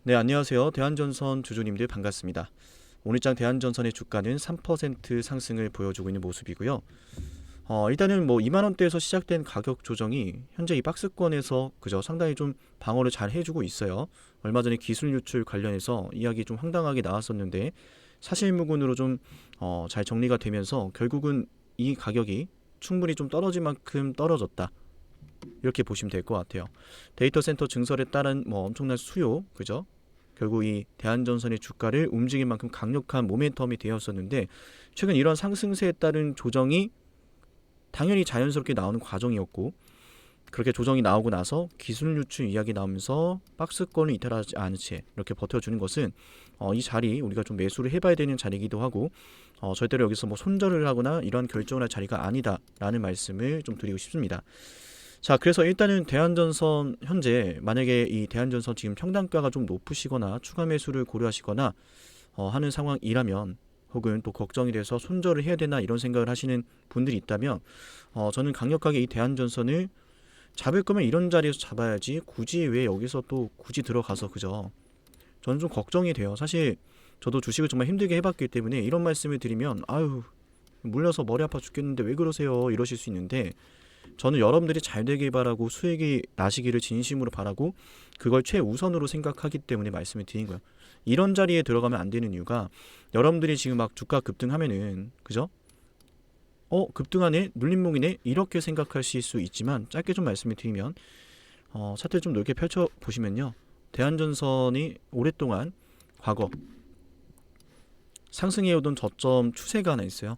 네, 안녕하세요. 대한전선 주주님들 반갑습니다. 오늘장 대한전선의 주가는 3% 상승을 보여주고 있는 모습이고요. 일단은 뭐 2만 원대에서 시작된 가격 조정이 현재 이 박스권에서 그저 상당히 좀 방어를 잘 해주고 있어요. 얼마 전에 기술 유출 관련해서 이야기 좀 황당하게 나왔었는데 사실무근으로 좀 잘 정리가 되면서 결국은 이 가격이 충분히 좀 떨어질 만큼 떨어졌다. 이렇게 보시면 될 것 같아요. 데이터 센터 증설에 따른 뭐 엄청난 수요, 그죠? 결국 이 대한전선의 주가를 움직일 만큼 강력한 모멘텀이 되었었는데 최근 이런 상승세에 따른 조정이 당연히 자연스럽게 나오는 과정이었고 그렇게 조정이 나오고 나서 기술 유출 이야기 나오면서 박스권을 이탈하지 않은 채 이렇게 버텨주는 것은 이 자리 우리가 좀 매수를 해봐야 되는 자리이기도 하고 절대로 여기서 뭐 손절을 하거나 이런 결정을 할 자리가 아니다라는 말씀을 좀 드리고 싶습니다. 자, 그래서 일단은 대한전선 현재 만약에 이 대한전선 지금 평단가가 좀 높으시거나 추가 매수를 고려하시거나 하는 상황이라면 혹은 또 걱정이 돼서 손절을 해야 되나 이런 생각을 하시는 분들이 있다면 저는 강력하게 이 대한전선을 잡을 거면 이런 자리에서 잡아야지 굳이 왜 여기서 또 굳이 들어가서 그죠? 저는 좀 걱정이 돼요. 사실 저도 주식을 정말 힘들게 해봤기 때문에 이런 말씀을 드리면 아유 물려서 머리 아파 죽겠는데 왜 그러세요 이러실 수 있는데 저는 여러분들이 잘 되길 바라고 수익이 나시기를 진심으로 바라고 그걸 최우선으로 생각하기 때문에 말씀을 드린 거예요. 이런 자리에 들어가면 안 되는 이유가 여러분들이 지금 막 주가 급등하면은 그죠? 급등하네 눌림목이네 이렇게 생각하실 수 있지만 짧게 좀 말씀을 드리면 차트를 좀 넓게 펼쳐 보시면요. 대한전선이 오랫동안 과거 상승해오던 저점 추세가 하나 있어요.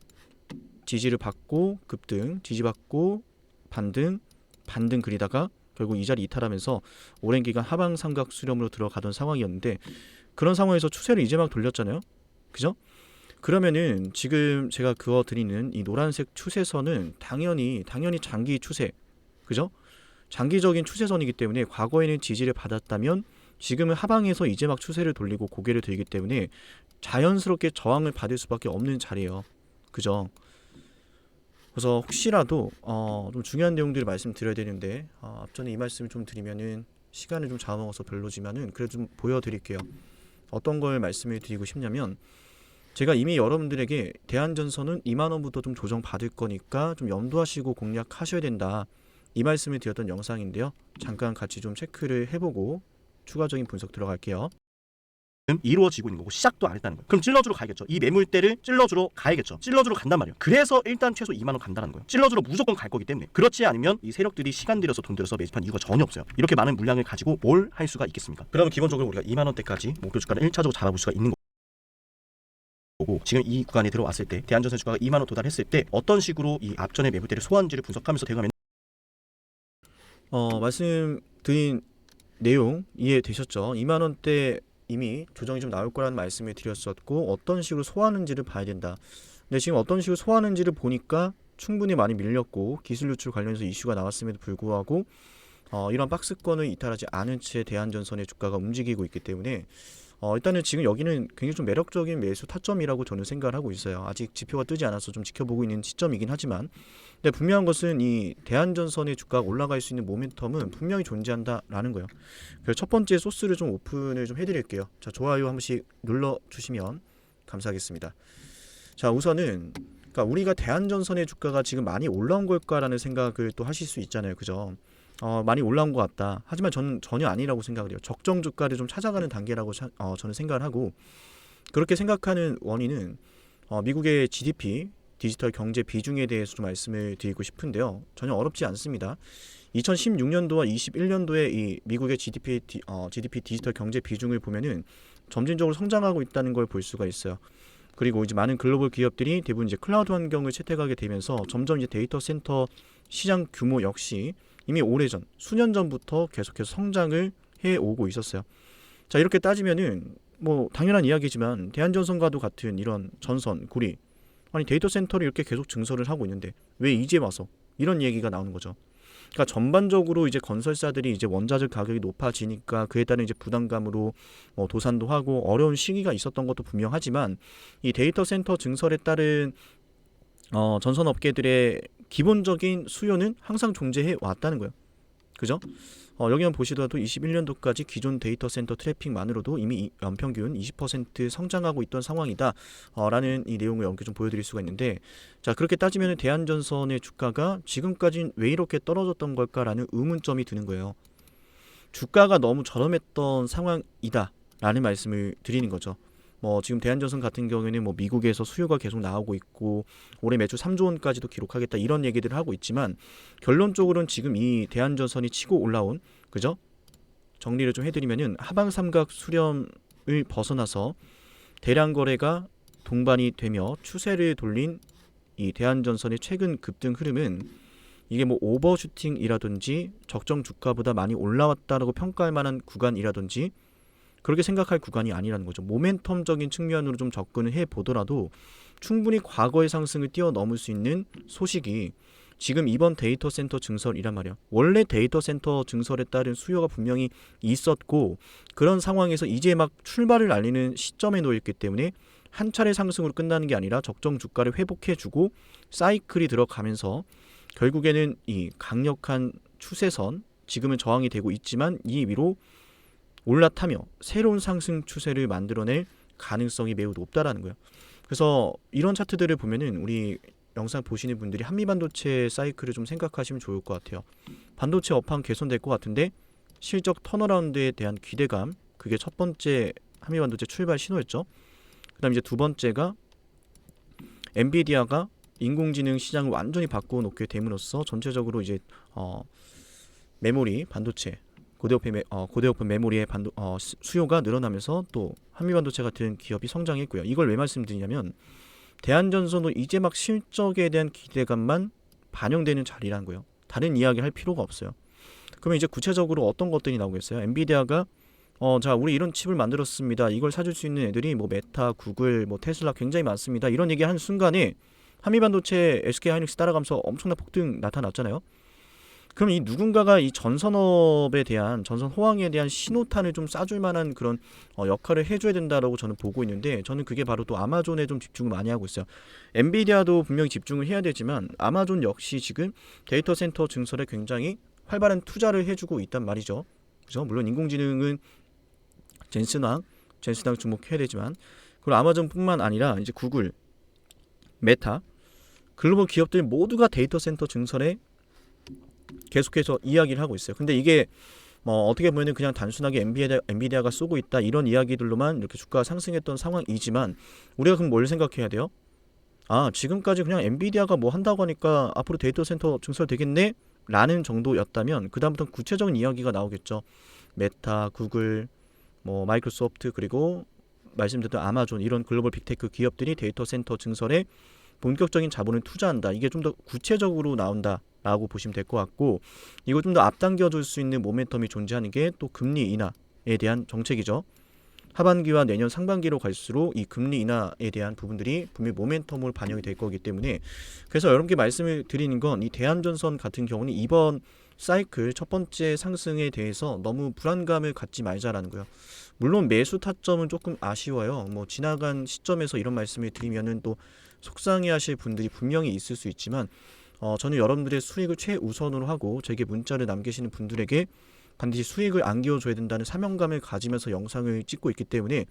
지지를 받고 급등, 지지받고 반등, 반등 그리다가 결국 이 자리 이탈하면서 오랜 기간 하방 삼각 수렴으로 들어가던 상황이었는데 그런 상황에서 추세를 이제 막 돌렸잖아요. 그죠? 그러면은 지금 제가 그어 드리는 이 노란색 추세선은 당연히 장기 추세. 그죠? 장기적인 추세선이기 때문에 과거에는 지지를 받았다면 지금은 하방에서 이제 막 추세를 돌리고 고개를 들기 때문에 자연스럽게 저항을 받을 수밖에 없는 자리예요. 그죠? 그래서 혹시라도 좀 중요한 내용들을 말씀드려야 되는데 앞전에 이 말씀을 좀 드리면은 시간을 좀 잡아먹어서 별로지만은 그래도 좀 보여드릴게요. 어떤 걸 말씀을 드리고 싶냐면 제가 이미 여러분들에게 대한전선은 2만 원부터 좀 조정 받을 거니까 좀 염두하시고 공략하셔야 된다. 이 말씀을 드렸던 영상인데요. 잠깐 같이 좀 체크를 해보고 추가적인 분석 들어갈게요. 이루어지고 있는 거고 시작도 안 했다는 거예요. 그럼 찔러주러 가야겠죠. 이 매물대를 찔러주러 가야겠죠. 찔러주러 간단 말이에요. 그래서 일단 최소 2만 원 간다는 거예요. 찔러주러 무조건 갈 거기 때문에. 그렇지 않으면 이 세력들이 시간 들여서 돈 들여서 매집한 이유가 전혀 없어요. 이렇게 많은 물량을 가지고 뭘 할 수가 있겠습니까? 그러면 기본적으로 우리가 2만 원대까지 목표 주가를 1차적으로 잡아볼 수가 있는 거고 지금 이 구간에 들어왔을 때 대한전선 주가가 2만 원 도달했을 때 어떤 식으로 이 앞전의 매물대를 소화한지를 분석하면서 대응하면 말씀드린 내용 이해되셨죠? 2만 원대 이미 조정이 좀 나올 거라는 말씀을 드렸었고 어떤 식으로 소화하는지를 봐야 된다. 근데 지금 어떤 식으로 소화하는지를 보니까 충분히 많이 밀렸고 기술 유출 관련해서 이슈가 나왔음에도 불구하고 이런 박스권을 이탈하지 않은 채 대한전선의 주가가 움직이고 있기 때문에 일단은 지금 여기는 굉장히 좀 매력적인 매수 타점이라고 저는 생각을 하고 있어요. 아직 지표가 뜨지 않아서 좀 지켜보고 있는 시점이긴 하지만 근데 분명한 것은 이 대한전선의 주가가 올라갈 수 있는 모멘텀은 분명히 존재한다라는 거예요. 그래서 첫 번째 소스를 좀 오픈을 좀 해드릴게요. 자, 좋아요 한 번씩 눌러주시면 감사하겠습니다. 자, 우선은 그러니까 우리가 대한전선의 주가가 지금 많이 올라온 걸까라는 생각을 또 하실 수 있잖아요. 그죠? 많이 올라온 것 같다. 하지만 저는 전혀 아니라고 생각을 해요. 적정 주가를 좀 찾아가는 단계라고 저는 생각을 하고 그렇게 생각하는 원인은 미국의 GDP 디지털 경제 비중에 대해서 좀 말씀을 드리고 싶은데요. 전혀 어렵지 않습니다. 2016년도와 21년도에 이 미국의 GDP 디지털 경제 비중을 보면은 점진적으로 성장하고 있다는 걸 볼 수가 있어요. 그리고 이제 많은 글로벌 기업들이 대부분 이제 클라우드 환경을 채택하게 되면서 점점 이제 데이터 센터 시장 규모 역시 이미 오래전 수년 전부터 계속해서 성장을 해 오고 있었어요. 자, 이렇게 따지면은 뭐 당연한 이야기지만 대한전선과도 같은 이런 전선 구리 아니 데이터 센터를 이렇게 계속 증설을 하고 있는데 왜 이제 와서 이런 얘기가 나오는 거죠. 그러니까 전반적으로 이제 건설사들이 이제 원자재 가격이 높아지니까 그에 따른 이제 부담감으로 도산도 하고 어려운 시기가 있었던 것도 분명하지만 이 데이터 센터 증설에 따른 전선 업계들의 기본적인 수요는 항상 존재해 왔다는 거예요. 그죠? 여기만 보시더라도 21년도까지 기존 데이터 센터 트래픽만으로도 이미 연평균 20% 성장하고 있던 상황이다 라는 이 내용을 여기 좀 보여드릴 수가 있는데, 자 그렇게 따지면 대한전선의 주가가 지금까지 왜 이렇게 떨어졌던 걸까라는 의문점이 드는 거예요. 주가가 너무 저렴했던 상황이다 라는 말씀을 드리는 거죠. 지금 대한전선 같은 경우에는 미국에서 수요가 계속 나오고 있고 올해 매출 3조 원까지도 기록하겠다 이런 얘기들을 하고 있지만, 결론적으로는 지금 이 대한전선이 치고 올라온, 그죠? 정리를 좀 해드리면은 하방 삼각 수렴을 벗어나서 대량 거래가 동반이 되며 추세를 돌린 이 대한전선의 최근 급등 흐름은 이게 오버슈팅이라든지 적정 주가보다 많이 올라왔다라고 평가할 만한 구간이라든지 그렇게 생각할 구간이 아니라는 거죠. 모멘텀적인 측면으로 좀 접근을 해보더라도 충분히 과거의 상승을 뛰어넘을 수 있는 소식이 지금 이번 데이터 센터 증설이란 말이야. 원래 데이터 센터 증설에 따른 수요가 분명히 있었고 그런 상황에서 이제 막 출발을 알리는 시점에 놓여있기 때문에 한 차례 상승으로 끝나는 게 아니라 적정 주가를 회복해주고 사이클이 들어가면서 결국에는 이 강력한 추세선, 지금은 저항이 되고 있지만 이 위로 올라타며 새로운 상승 추세를 만들어낼 가능성이 매우 높다라는 거예요. 그래서 이런 차트들을 보면은 우리 영상 보시는 분들이 한미반도체 사이클을 좀 생각하시면 좋을 것 같아요. 반도체 업황 개선될 것 같은데 실적 턴어라운드에 대한 기대감, 그게 첫 번째 한미반도체 출발 신호였죠. 그다음 이제 두 번째가 엔비디아가 인공지능 시장을 완전히 바꿔놓게 됨으로써 전체적으로 이제 메모리 반도체 고대역폭 메모리의 수요가 늘어나면서 또 한미반도체 같은 기업이 성장했고요. 이걸 왜 말씀드리냐면 대한전선도 이제 막 실적에 대한 기대감만 반영되는 자리라는 거예요. 다른 이야기 할 필요가 없어요. 그러면 이제 구체적으로 어떤 것들이 나오겠어요? 엔비디아가 자 우리 이런 칩을 만들었습니다. 이걸 사줄 수 있는 애들이 메타, 구글, 테슬라 굉장히 많습니다. 이런 얘기 하는 순간에 한미반도체, SK하이닉스 따라가면서 엄청난 폭등 나타났잖아요. 그럼 이 누군가가 이 전선업에 대한 전선 호황에 대한 신호탄을 좀 쏴줄 만한 그런 역할을 해줘야 된다라고 저는 보고 있는데, 저는 그게 바로 또 아마존에 좀 집중을 많이 하고 있어요. 엔비디아도 분명히 집중을 해야 되지만 아마존 역시 지금 데이터 센터 증설에 굉장히 활발한 투자를 해주고 있단 말이죠. 그죠? 물론 인공지능은 젠슨왕 주목해야 되지만, 그리고 아마존뿐만 아니라 이제 구글, 메타, 글로벌 기업들 모두가 데이터 센터 증설에 계속해서 이야기를 하고 있어요. 근데 이게 어떻게 보면 그냥 단순하게 엔비디아가 쏘고 있다 이런 이야기들로만 이렇게 주가가 상승했던 상황이지만, 우리가 그럼 뭘 생각해야 돼요? 지금까지 그냥 엔비디아가 한다고 하니까 앞으로 데이터 센터 증설되겠네? 라는 정도였다면 그다음부터는 구체적인 이야기가 나오겠죠. 메타, 구글, 마이크로소프트, 그리고 말씀드렸던 아마존, 이런 글로벌 빅테크 기업들이 데이터 센터 증설에 본격적인 자본을 투자한다. 이게 좀 더 구체적으로 나온다라고 보시면 될 것 같고, 이거 좀 더 앞당겨 줄 수 있는 모멘텀이 존재하는 게 또 금리 인하에 대한 정책이죠. 하반기와 내년 상반기로 갈수록 이 금리 인하에 대한 부분들이 분명히 모멘텀으로 반영이 될 거기 때문에, 그래서 여러분께 말씀을 드리는 건 이 대한전선 같은 경우는 이번 사이클 첫 번째 상승에 대해서 너무 불안감을 갖지 말자라는 거예요. 물론 매수 타점은 조금 아쉬워요. 지나간 시점에서 이런 말씀을 드리면은 또 속상해하실 분들이 분명히 있을 수 있지만, 저는 여러분들의 수익을 최우선으로 하고 제게 문자를 남기시는 분들에게 반드시 수익을 안겨줘야 된다는 사명감을 가지면서 영상을 찍고 있기 때문에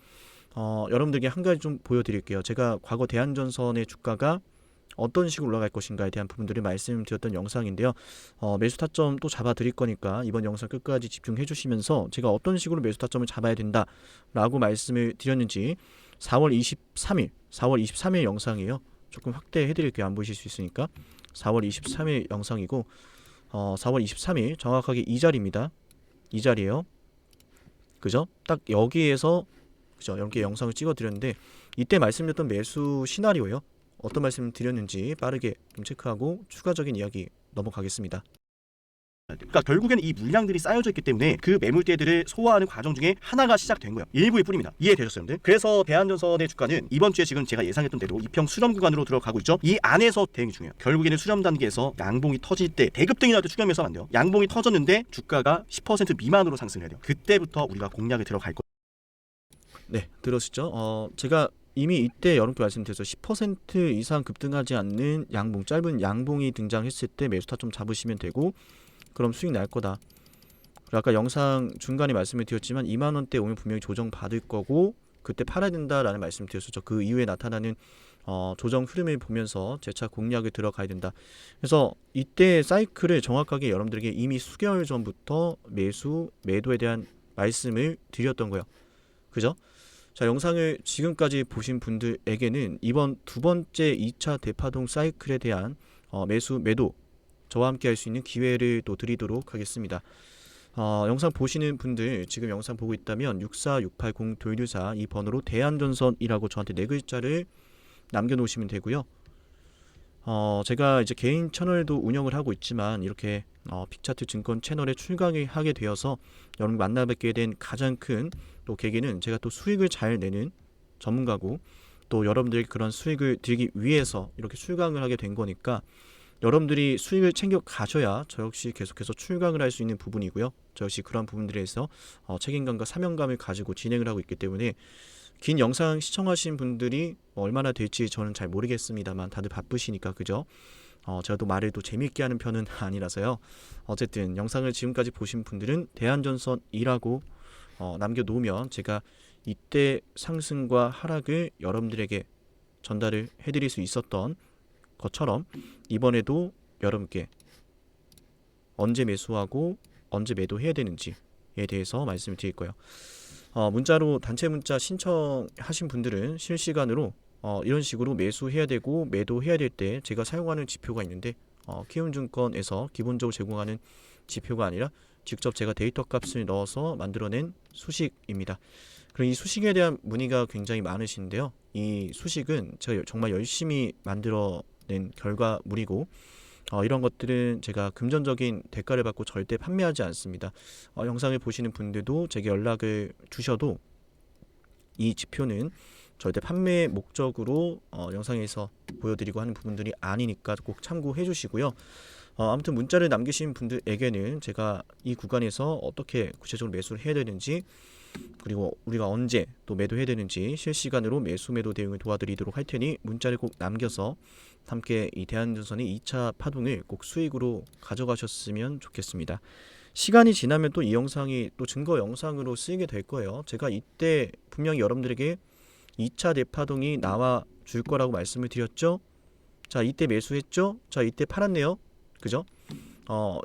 여러분들에게 한 가지 좀 보여드릴게요. 제가 과거 대한전선의 주가가 어떤 식으로 올라갈 것인가에 대한 부분들을 말씀드렸던 영상인데요. 매수 타점 또 잡아드릴 거니까 이번 영상 끝까지 집중해 주시면서 제가 어떤 식으로 매수 타점을 잡아야 된다라고 말씀을 드렸는지 4월 23일 영상이에요. 조금 확대해 드릴게요. 안 보이실 수 있으니까. 4월 23일 영상이고 4월 23일 정확하게 이 자리입니다. 이 자리예요. 그죠? 딱 여기에서 그죠? 이렇게 영상을 찍어 드렸는데 이때 말씀드렸던 매수 시나리오예요. 어떤 말씀을 드렸는지 빠르게 좀 체크하고 추가적인 이야기 넘어가겠습니다. 그러니까 결국에는 이 물량들이 쌓여져 있기 때문에 그 매물대들을 소화하는 과정 중에 하나가 시작된 거예요. 일부일 뿐입니다. 이해되셨어요, 여러분들? 그래서 대한전선의 주가는 이번 주에 지금 제가 예상했던 대로 이평 수렴 구간으로 들어가고 있죠. 이 안에서 대응이 중요해요. 결국에는 수렴 단계에서 양봉이 터질 때 대급등이 나올 때 추격해서 안 돼요. 양봉이 터졌는데 주가가 10% 미만으로 상승해야 돼요. 그때부터 우리가 공략을 들어갈 거예요. 네, 들으시죠? 제가 이미 이때 여러분께 말씀드렸죠. 10% 이상 급등하지 않는 양봉, 짧은 양봉이 등장했을 때 매수 타점 잡으시면 되고, 그럼 수익 날 거다. 그리고 아까 영상 중간에 말씀을 드렸지만 2만 원대 오면 분명히 조정 받을 거고 그때 팔아야 된다라는 말씀을 드렸었죠. 그 이후에 나타나는 조정 흐름을 보면서 재차 공략을 들어가야 된다. 그래서 이때 사이클을 정확하게 여러분들에게 이미 수개월 전부터 매수, 매도에 대한 말씀을 드렸던 거예요. 그죠? 자, 영상을 지금까지 보신 분들에게는 이번 두 번째 2차 대파동 사이클에 대한 매수, 매도 저와 함께 할 수 있는 기회를 또 드리도록 하겠습니다. 영상 보시는 분들 지금 영상 보고 있다면 64680-224 이 번호로 대한전선이라고 저한테 네 글자를 남겨놓으시면 되고요. 제가 이제 개인 채널도 운영을 하고 있지만 이렇게 빅차트 증권 채널에 출강을 하게 되어서 여러분 만나뵙게 된 가장 큰 또 계기는 제가 또 수익을 잘 내는 전문가고 또 여러분들에게 그런 수익을 드리기 위해서 이렇게 출강을 하게 된 거니까 여러분들이 수익을 챙겨 가셔야 저 역시 계속해서 출강을 할 수 있는 부분이고요. 저 역시 그런 부분들에서 책임감과 사명감을 가지고 진행을 하고 있기 때문에 긴 영상 시청하신 분들이 얼마나 될지 저는 잘 모르겠습니다만 다들 바쁘시니까 그죠? 제가 또 말을 또 재미있게 하는 편은 아니라서요. 어쨌든 영상을 지금까지 보신 분들은 대한전선이라고 남겨놓으면 제가 이때 상승과 하락을 여러분들에게 전달을 해드릴 수 있었던 것처럼 이번에도 여러분께 언제 매수하고 언제 매도해야 되는지에 대해서 말씀을 드릴 거예요. 문자로 단체 문자 신청하신 분들은 실시간으로 이런 식으로 매수해야 되고 매도해야 될 때 제가 사용하는 지표가 있는데 키움증권에서 기본적으로 제공하는 지표가 아니라 직접 제가 데이터 값을 넣어서 만들어낸 수식입니다. 그리고 이 수식에 대한 문의가 굉장히 많으신데요. 이 수식은 제가 정말 열심히 만들어낸 결과물이고 이런 것들은 제가 금전적인 대가를 받고 절대 판매하지 않습니다. 영상을 보시는 분들도 제게 연락을 주셔도 이 지표는 절대 판매 목적으로 영상에서 보여드리고 하는 부분들이 아니니까 꼭 참고해 주시고요. 아무튼 문자를 남기신 분들에게는 제가 이 구간에서 어떻게 구체적으로 매수를 해야 되는지 그리고 우리가 언제 또 매도해야 되는지 실시간으로 매수 매도 대응을 도와드리도록 할 테니 문자를 꼭 남겨서 함께 이 대한전선의 2차 파동을 꼭 수익으로 가져가셨으면 좋겠습니다. 시간이 지나면 또 이 영상이 또 증거 영상으로 쓰이게 될 거예요. 제가 이때 분명히 여러분들에게 2차 대파동이 나와 줄 거라고 말씀을 드렸죠. 자, 이때 매수했죠. 자, 이때 팔았네요. 그죠?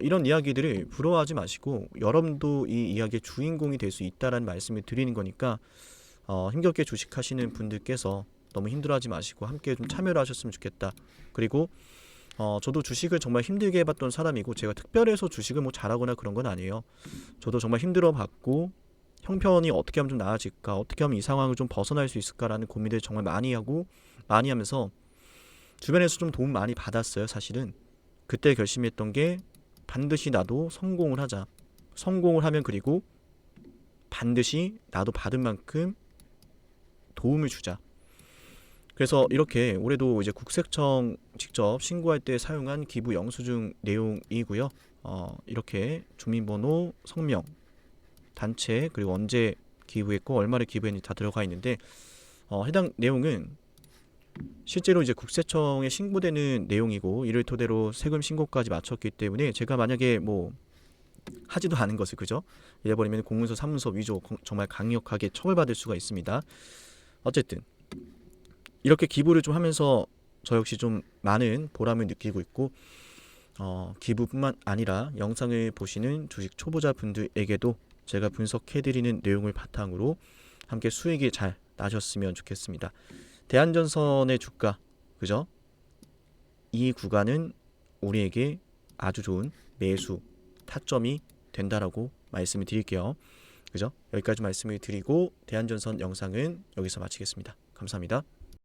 이런 이야기들을 부러워하지 마시고 여러분도 이 이야기의 주인공이 될 수 있다라는 말씀을 드리는 거니까 힘겹게 주식하시는 분들께서 너무 힘들어하지 마시고 함께 좀 참여를 하셨으면 좋겠다. 그리고 저도 주식을 정말 힘들게 해봤던 사람이고 제가 특별해서 주식을 뭐 잘하거나 그런 건 아니에요. 저도 정말 힘들어봤고 형편이 어떻게 하면 좀 나아질까, 어떻게 하면 이 상황을 좀 벗어날 수 있을까라는 고민을 정말 많이 하고 많이 하면서 주변에서 좀 도움 많이 받았어요. 사실은 그때 결심했던 게 반드시 나도 성공을 하자. 성공을 하면 그리고 반드시 나도 받은 만큼 도움을 주자. 그래서 이렇게 올해도 이제 국세청 직접 신고할 때 사용한 기부 영수증 내용이고요. 이렇게 주민번호, 성명, 단체 그리고 언제 기부했고 얼마를 기부했는지 다 들어가 있는데 해당 내용은 실제로 이제 국세청에 신고되는 내용이고 이를 토대로 세금 신고까지 마쳤기 때문에 제가 만약에 뭐 하지도 않은 것을 그죠? 이래버리면 공문서, 사문서 위조 정말 강력하게 처벌받을 수가 있습니다. 어쨌든 이렇게 기부를 좀 하면서 저 역시 좀 많은 보람을 느끼고 있고 기부뿐만 아니라 영상을 보시는 주식 초보자 분들에게도 제가 분석해드리는 내용을 바탕으로 함께 수익이 잘 나셨으면 좋겠습니다. 대한전선의 주가 그죠? 이 구간은 우리에게 아주 좋은 매수 타점이 된다라고 말씀을 드릴게요. 그죠? 여기까지 말씀을 드리고 대한전선 영상은 여기서 마치겠습니다. 감사합니다.